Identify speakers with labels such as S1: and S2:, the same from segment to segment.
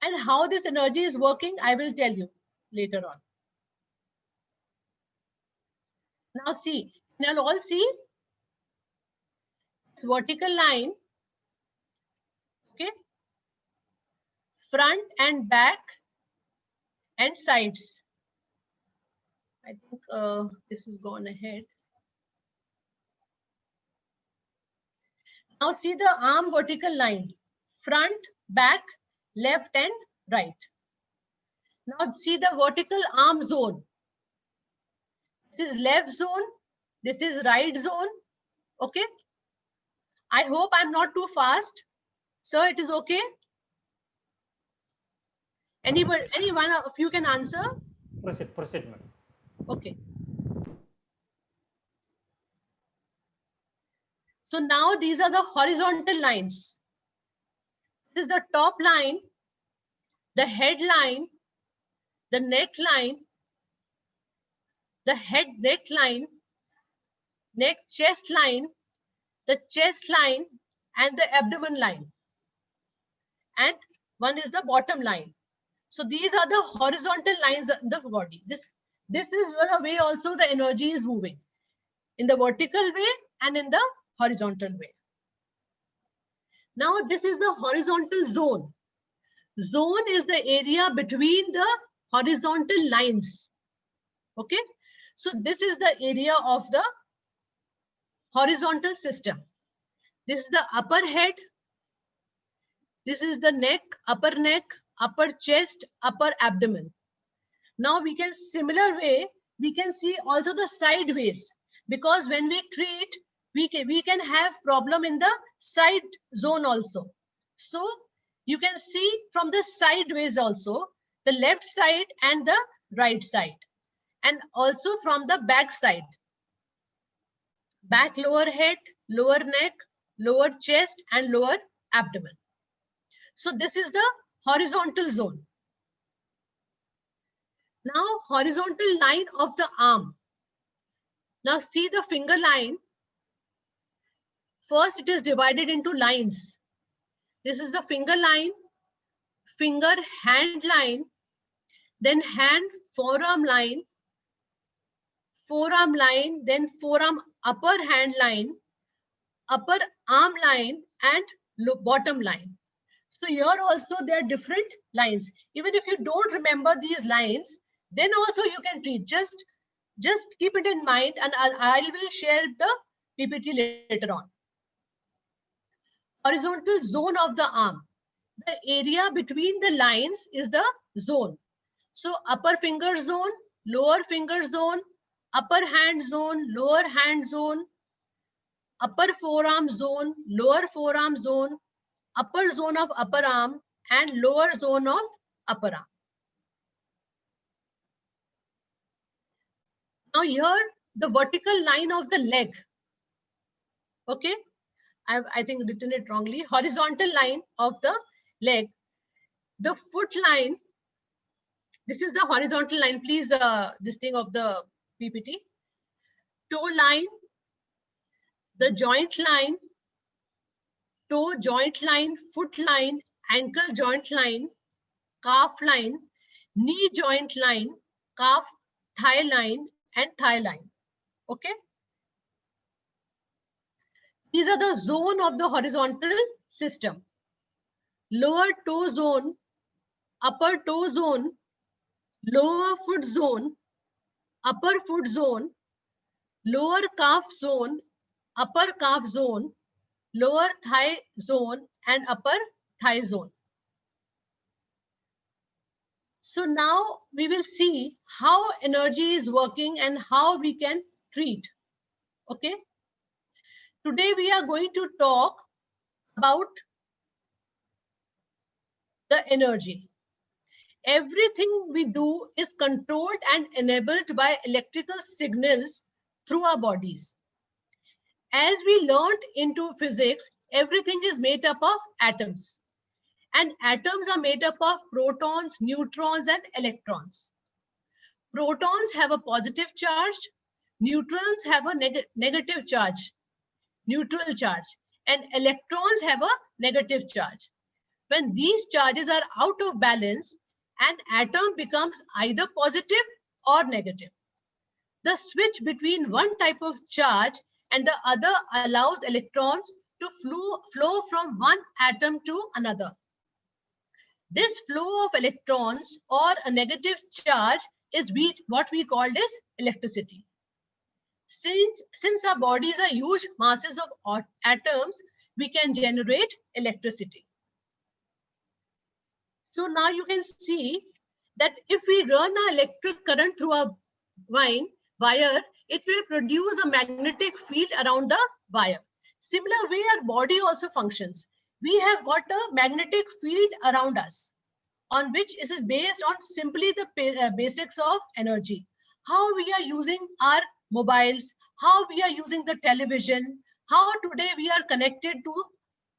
S1: And how this energy is working, I will tell you later on. Now see, you'll all see this vertical line, okay? Front and back and sides. I think this has gone ahead. Now see the arm vertical line, front, back, left and right. Now see the vertical arm zone. This is left zone, this is right zone, okay? I hope I'm not too fast. Sir, it is okay? Anybody, any one of you can answer?
S2: Proceed, ma'am.
S1: Okay. So now these are the horizontal lines. This is the top line, the head line, the neck line, the head neck line, neck chest line, the chest line, and the abdomen line. And one is the bottom line. So these are the horizontal lines in the body. This is the way also the energy is moving, in the vertical way and in the horizontal way. Now this is the horizontal zone. Zone is the area between the horizontal lines. Okay. So this is the area of the horizontal system. This is the upper head. This is the neck, upper chest, upper abdomen. Now we can similar way, we can see also the sideways, because when we treat, we can have problem in the side zone also. So you can see from the sideways also, the left side and the right side, and also from the back side. Back lower head, lower neck, lower chest and lower abdomen. So this is the horizontal zone. Now horizontal line of the arm. Now see the finger line. First it is divided into lines. This is the finger line, finger hand line, then hand forearm line, then forearm upper hand line, upper arm line and bottom line. So here also there are different lines. Even if you don't remember these lines, then also you can treat. Just keep it in mind, and I will share the PPT later on. Horizontal zone of the arm. The area between the lines is the zone. So upper finger zone, lower finger zone, upper hand zone, lower hand zone, upper forearm zone, lower forearm zone, upper zone of upper arm and lower zone of upper arm. Now here the vertical line of the leg. Okay, I think written it wrongly. Horizontal line of the leg. The foot line. This is the horizontal line. Please, this thing of the PPT. Toe line. The joint line. Toe joint line, foot line, ankle joint line, calf line, knee joint line, calf thigh line, and thigh line. Okay. These are the zone of the horizontal system. Lower toe zone, upper toe zone, lower foot zone, upper foot zone, lower calf zone, upper calf zone, lower thigh zone, and upper thigh zone. So now we will see how energy is working and how we can treat. Okay. Today we are going to talk about the energy. Everything we do is controlled and enabled by electrical signals through our bodies. As we learned into physics, everything is made up of atoms. And atoms are made up of protons, neutrons, and electrons. Protons have a positive charge, neutrons have a negative charge, neutral charge, and electrons have a negative charge. when these charges are out of balance, an atom becomes either positive or negative. The switch between one type of charge and the other allows electrons to flow from one atom to another. This flow of electrons or a negative charge is what we call as electricity. Since our bodies are huge masses of atoms, we can generate electricity. So now you can see that if we run an electric current through a wire, it will produce a magnetic field around the wire. Similar way our body also functions. We have got a magnetic field around us, on which it is based on simply the basics of energy. How we are using our mobiles, how we are using the television, how today we are connected to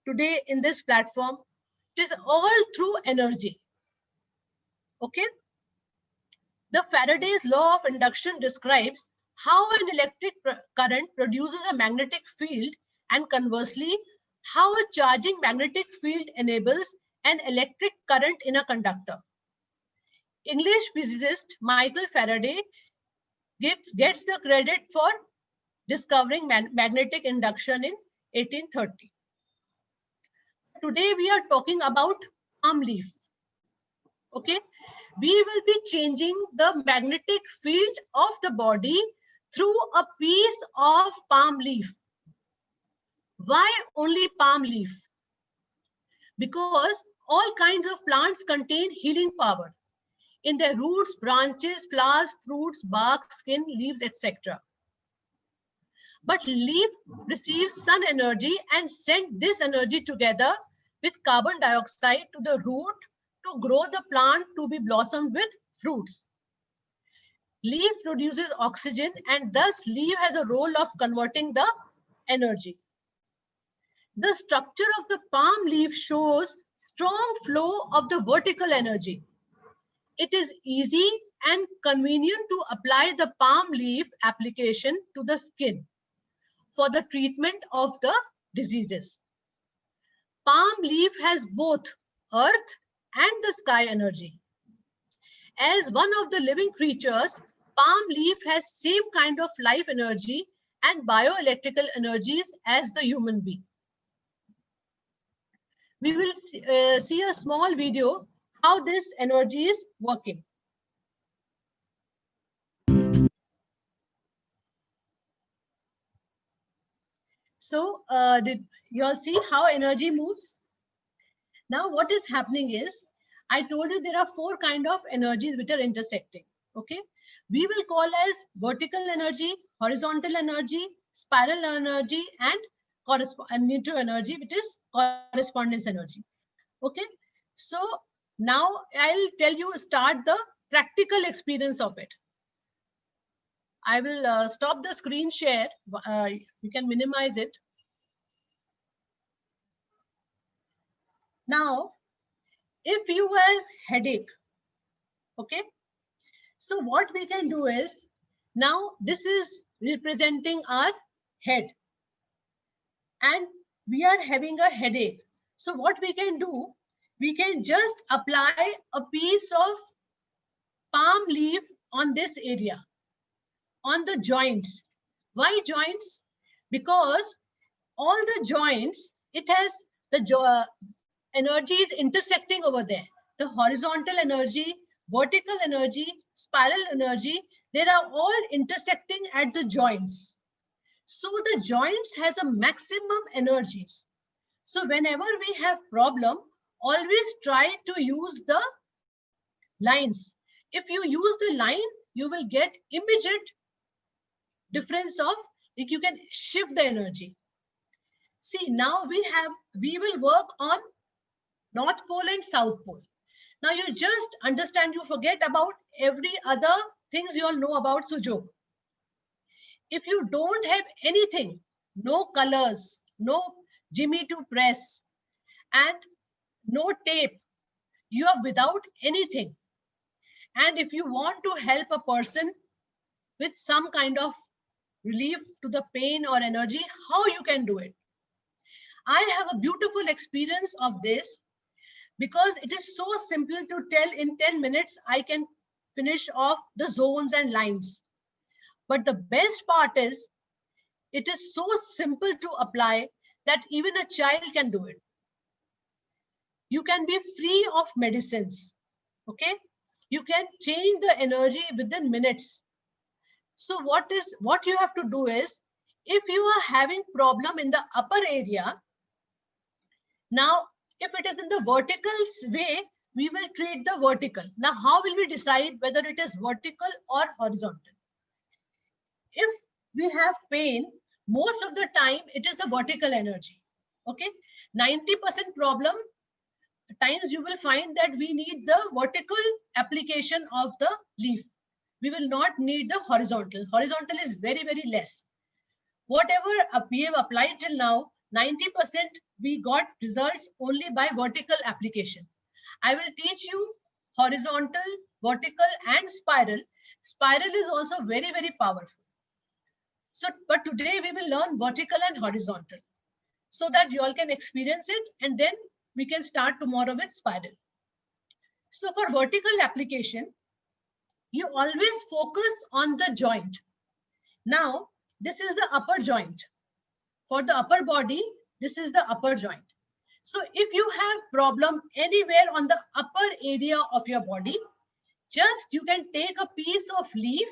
S1: today in this platform. It is all through energy. Okay. The Faraday's law of induction describes how an electric current produces a magnetic field, and conversely, how a charging magnetic field enables an electric current in a conductor. English physicist Michael Faraday gets the credit for discovering magnetic induction in 1830. Today we are talking about palm leaf. Okay, we will be changing the magnetic field of the body through a piece of palm leaf. Why only palm leaf? Because all kinds of plants contain healing power in their roots, branches, flowers, fruits, bark, skin, leaves, etc. But leaf receives sun energy and sends this energy together with carbon dioxide to the root to grow the plant to be blossomed with fruits. Leaf produces oxygen, and thus leaf has a role of converting the energy. The structure of the palm leaf shows strong flow of the vertical energy. It is easy and convenient to apply the palm leaf application to the skin for the treatment of the diseases. Palm leaf has both earth and the sky energy. As one of the living creatures, palm leaf has same kind of life energy and bioelectrical energies as the human being. We will see a small video how this energy is working. So did you all see how energy moves? Now what is happening is, I told you there are 4 kinds of energies which are intersecting. Okay, we will call as vertical energy, horizontal energy, spiral energy, and neutral energy, which is correspondence energy. Okay, so now I'll tell you, start the practical experience of it. I will stop the screen share. You can minimize it. Now, if you have headache, okay, so what we can do is, now this is representing our head and we are having a headache. So what we can do, we can just apply a piece of palm leaf on this area, on the joints. Why joints? Because all the joints, it has the energy is intersecting over there. The horizontal energy, vertical energy, spiral energy, they are all intersecting at the joints. So the joints has a maximum energies. So whenever we have problem, always try to use the lines. If you use the line, you will get immediate difference of, like, you can shift the energy. See, now we will work on North Pole and South Pole. Now you just understand, you forget about every other things you all know about Sujoku. If you don't have anything, no colors, no jimmy to press, and no tape, you are without anything. And if you want to help a person with some kind of relief to the pain or energy, how you can do it? I have a beautiful experience of this. because it is so simple to tell in 10 minutes, I can finish off the zones and lines. But the best part is, it is so simple to apply that even a child can do it. You can be free of medicines, okay? You can change the energy within minutes. So what you have to do is, if you are having problem in the upper area, now if it is in the vertical way, we will treat the vertical. Now how will we decide whether it is vertical or horizontal? If we have pain, most of the time it is the vertical energy, okay? 90% problem times you will find that we need the vertical application of the leaf. We will not need the horizontal. Horizontal is very, very less. Whatever we have applied till now, 90% we got results only by vertical application. I will teach you horizontal, vertical and spiral. Spiral is also very, very powerful. So, but today we will learn vertical and horizontal so that you all can experience it, and then we can start tomorrow with spiral. So for vertical application, you always focus on the joint. Now, this is the upper joint. For the upper body, this is the upper joint. So if you have problem anywhere on the upper area of your body, just you can take a piece of leaf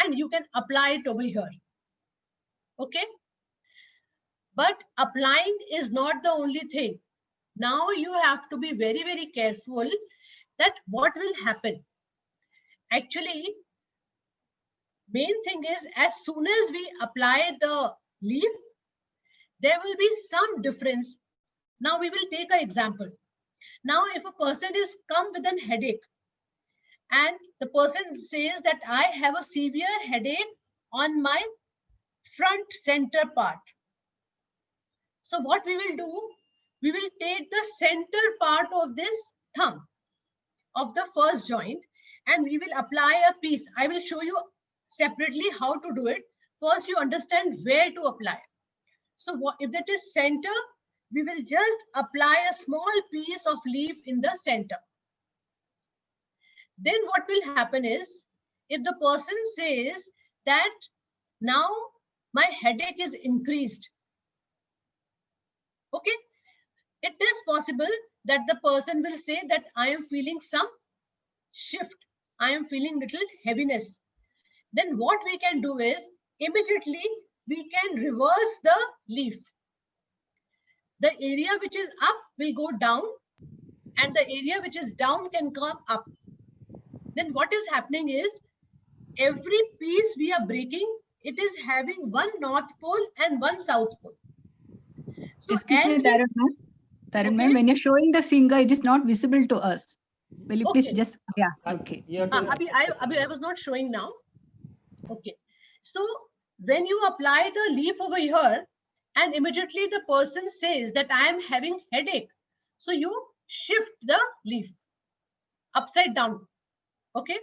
S1: and you can apply it over here. Okay? But applying is not the only thing. Now you have to be very, very careful that what will happen. Actually, main thing is, as soon as we apply the leaf, there will be some difference. Now we will take an example. Now if a person is come with a headache and the person says that I have a severe headache on my front center part. So what we will do, we will take the center part of this thumb of the first joint and we will apply a piece. I will show you separately how to do it. First, you understand where to apply. So if that is center, we will just apply a small piece of leaf in the center. Then what will happen is, if the person says that now my headache is increased, okay, it is possible that the person will say that I am feeling some shift, I am feeling little heaviness. Then what we can do is, immediately we can reverse the leaf. The area which is up will go down and the area which is down can come up. Then what is happening is, every piece we are breaking, it is having one north pole and one south pole. So
S2: excuse me, Tarun ma'am, when you're showing the finger, it is not visible to us. Will you please just, yeah, okay.
S1: I was not showing now. Okay. So when you apply the leaf over here and immediately the person says that I am having headache, so you shift the leaf upside down. Okay.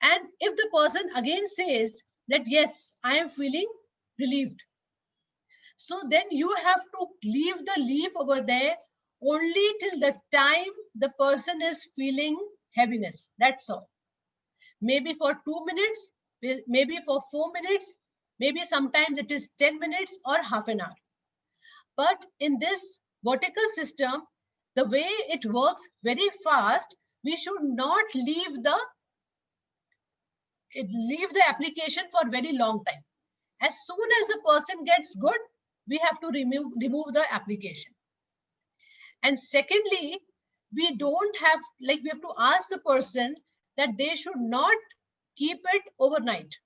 S1: And if the person again says that yes, I am feeling relieved, so then you have to leave the leaf over there only till the time the person is feeling heaviness. That's all. Maybe for 2 minutes, maybe for 4 minutes, maybe sometimes it is 10 minutes or half an hour. But in this vertical system, the way it works very fast, we should not leave the application for very long time. As soon as the person gets good, we have to remove the application. And secondly, we don't have, like, we have to ask the person that they should not keep it overnight.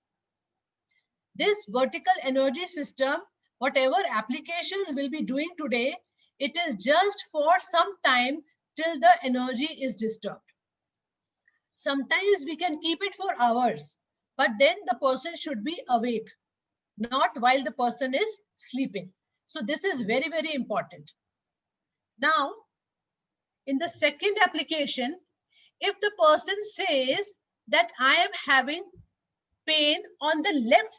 S1: This vertical energy system, whatever applications we'll be doing today, it is just for some time till the energy is disturbed. Sometimes we can keep it for hours, but then the person should be awake, not while the person is sleeping. So this is very, very important. Now, in the second application, if the person says that I am having pain on the left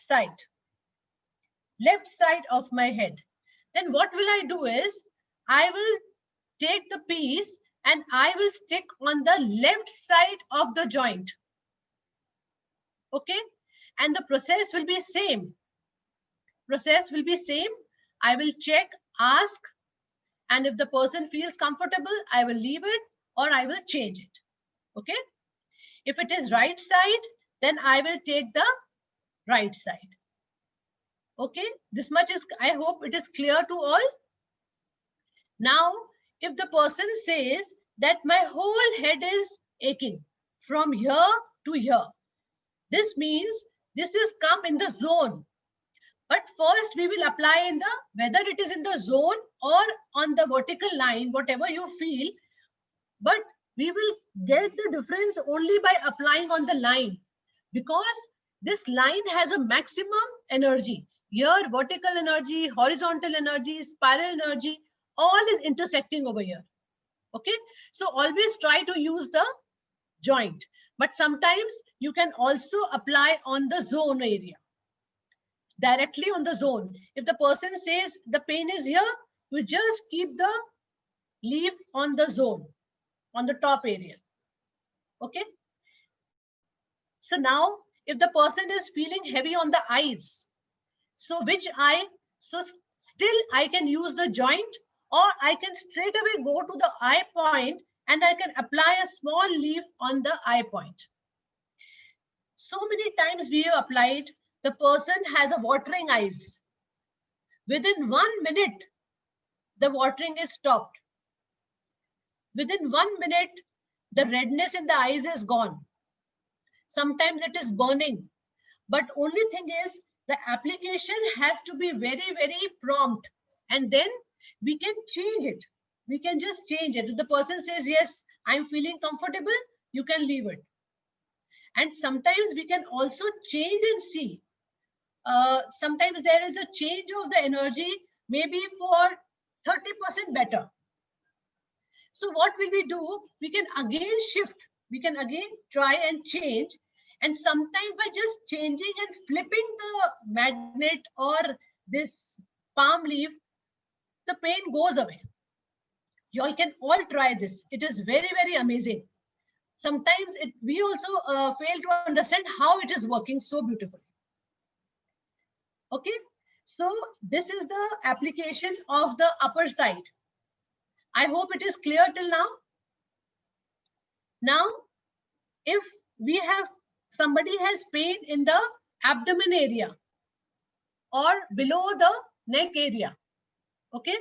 S1: side of my head, then what will I do is, I will take the piece and I will stick on the left side of the joint. Okay, and the process will be same. Process will be same. I will check, ask, and if the person feels comfortable, I will leave it or I will change it. Okay. If it is right side, then I will take the right side. Okay. This much is, I hope it is clear to all. Now, if the person says that my whole head is aching from here to here, this means this is come in the zone. But first we will apply in the, whether it is in the zone or on the vertical line, whatever you feel, but we will get the difference only by applying on the line, because this line has a maximum energy. Here, vertical energy, horizontal energy, spiral energy, all is intersecting over here. Okay, so always try to use the joint, but sometimes you can also apply on the zone area, directly on the zone. If the person says the pain is here, you just keep the leaf on the zone, on the top area. Okay. So now, if the person is feeling heavy on the eyes, so which eye? So still I can use the joint, or I can straight away go to the eye point and I can apply a small leaf on the eye point. So many times we have applied, the person has a watering eyes. Within 1 minute, the watering is stopped. Within 1 minute, the redness in the eyes is gone. Sometimes it is burning, but only thing is the application has to be very, very prompt, and then we can change it. We can just change it. If the person says, yes, I'm feeling comfortable, you can leave it. And sometimes we can also change and see. Sometimes there is a change of the energy, maybe for 30% better. So what will we do? We can again shift. We can again try and change. And sometimes by just changing and flipping the magnet or this palm leaf, the pain goes away. You all can all try this. It is very, very amazing. Sometimes we also fail to understand how it is working so beautifully. Okay, so this is the application of the upper side. I hope it is clear till now. Now, if we have, somebody has pain in the abdomen area or below the neck area, okay.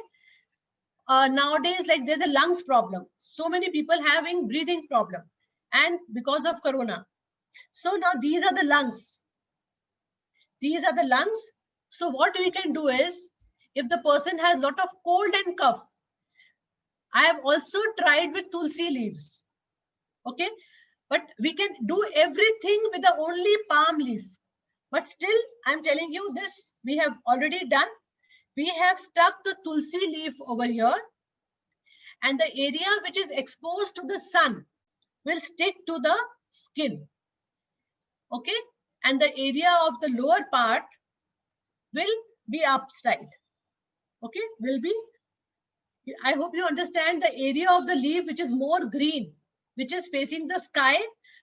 S1: Nowadays, like there's a lungs problem. So many people having breathing problem, and because of corona. So now these are the lungs. These are the lungs. So what we can do is, if the person has a lot of cold and cough, I have also tried with tulsi leaves. Okay, but we can do everything with the only palm leaf. But still, I'm telling you this, we have already done. We have stuck the tulsi leaf over here, and the area which is exposed to the sun will stick to the skin. Okay, and the area of the lower part will be upside. Okay, will be, I hope you understand, the area of the leaf which is more green, which is facing the sky,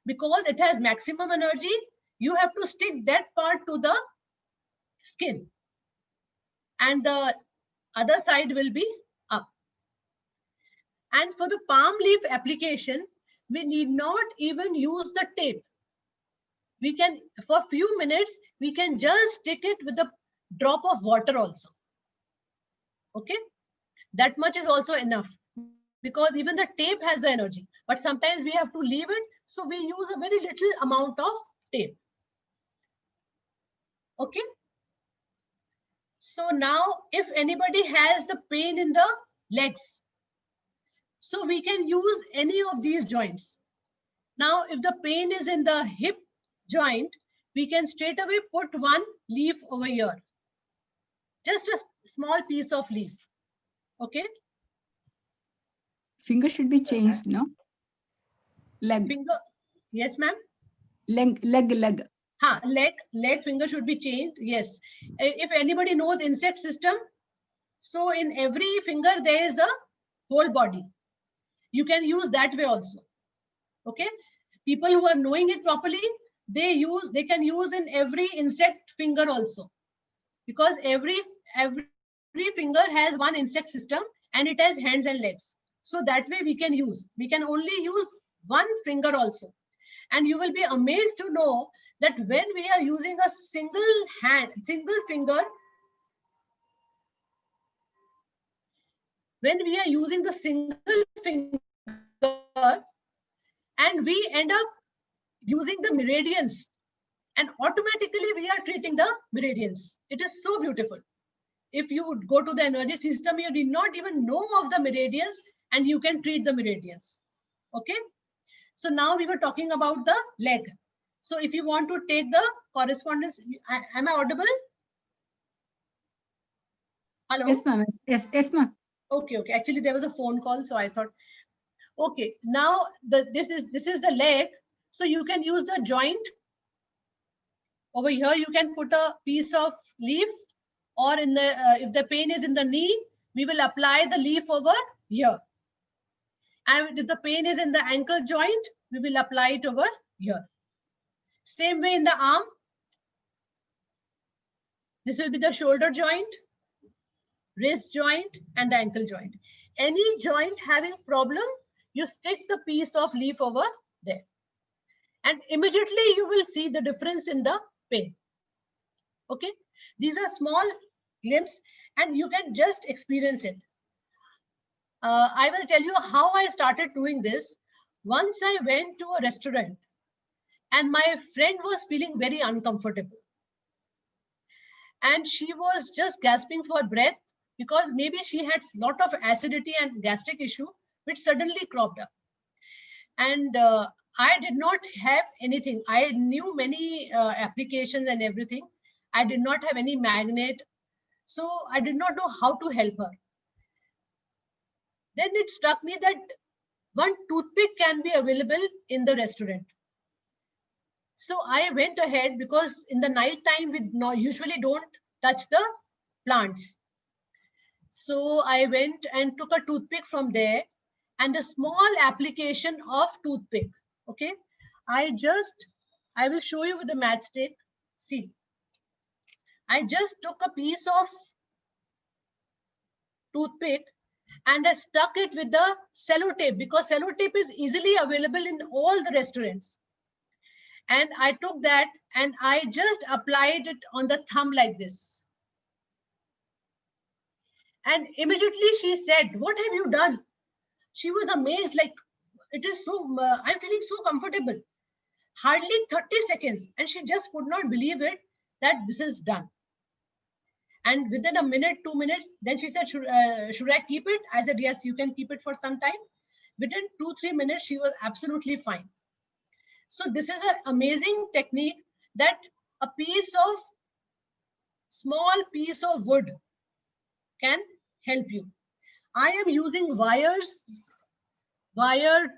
S1: because it has maximum energy. You have to stick that part to the skin, and the other side will be up. And for the palm leaf application, we need not even use the tape. We can, for a few minutes, we can just stick it with a drop of water also. Okay, that much is also enough, because even the tape has the energy, but sometimes we have to leave it, so we use a very little amount of tape. Okay, so now if anybody has the pain in the legs, so we can use any of these joints. Now if the pain is in the hip joint, we can straight away put one leaf over here, just a small piece of leaf. Okay,
S2: Finger should be changed, no? Leg.
S1: Finger, yes ma'am.
S2: Leg.
S1: Leg finger should be changed. Yes. If anybody knows insect system, so in every finger there is a whole body. You can use that way also. Okay. People who are knowing it properly, they can use in every insect finger also, because every finger has one insect system and it has hands and legs. So that way we can only use one finger also. And you will be amazed to know that when we are using a single finger, when we are using the single finger and we end up using the meridians, and automatically we are treating the meridians. It is so beautiful. If you would go to the energy system, you did not even know of the meridians and you can treat the meridians. Okay. So now we were talking about the leg. So if you want to take the correspondence, am I audible? Hello?
S2: Yes, ma'am. Yes, ma'am.
S1: Okay. Actually, there was a phone call, so I thought, okay, now this is the leg. So you can use the joint. Over here, you can put a piece of leaf, or in the if the pain is in the knee, we will apply the leaf over here. And if the pain is in the ankle joint, we will apply it over here. Same way in the arm. This will be the shoulder joint, wrist joint, and the ankle joint. Any joint having problem, you stick the piece of leaf over there. And immediately you will see the difference in the pain. Okay. These are small glimpses and you can just experience it. I will tell you how I started doing this. Once I went to a restaurant and my friend was feeling very uncomfortable. And she was just gasping for breath because maybe she had a lot of acidity and gastric issue, which suddenly cropped up. And I did not have anything. I knew many applications and everything. I did not have any magnet. So I did not know how to help her. Then it struck me that one toothpick can be available in the restaurant. So I went ahead, because in the night time, we usually don't touch the plants. So I went and took a toothpick from there and a small application of toothpick. Okay. I will show you with the matchstick. See, I just took a piece of toothpick and I stuck it with the sellotape, because sellotape is easily available in all the restaurants. And I took that and I just applied it on the thumb like this. And immediately she said, "What have you done?" She was amazed, like, it is so, I'm feeling so comfortable. Hardly 30 seconds. And she just could not believe it that this is done. And within a minute, 2 minutes, then she said, should I keep it? I said, yes, you can keep it for some time. Within 2-3 minutes, she was absolutely fine. So this is an amazing technique that a small piece of wood can help you. I am using wire,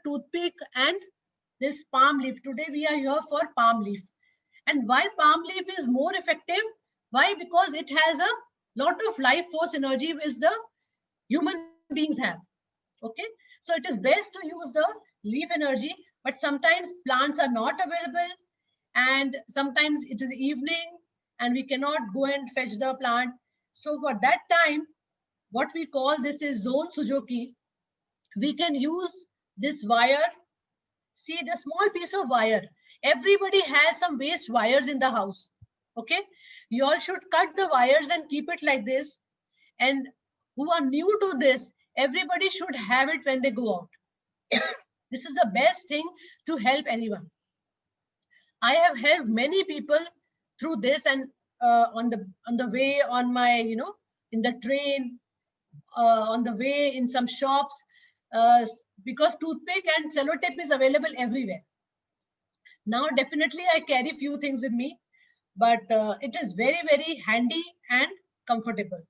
S1: toothpick, and this palm leaf. Today we are here for palm leaf. And why palm leaf is more effective? Why? Because it has a lot of life force energy which the human beings have. Okay. So it is best to use the leaf energy, but sometimes plants are not available and sometimes it is evening and we cannot go and fetch the plant. So for that time, what we call this is zone Suzuki. We can use this wire. See the small piece of wire. Everybody has some waste wires in the house. Okay. You all should cut the wires and keep it like this. And who are new to this, everybody should have it when they go out. This is the best thing to help anyone. I have helped many people through this, and on the way, on my, in the train, on the way, in some shops, because toothpick and sellotape is available everywhere. Now, definitely I carry few things with me, but it is very, very handy and comfortable.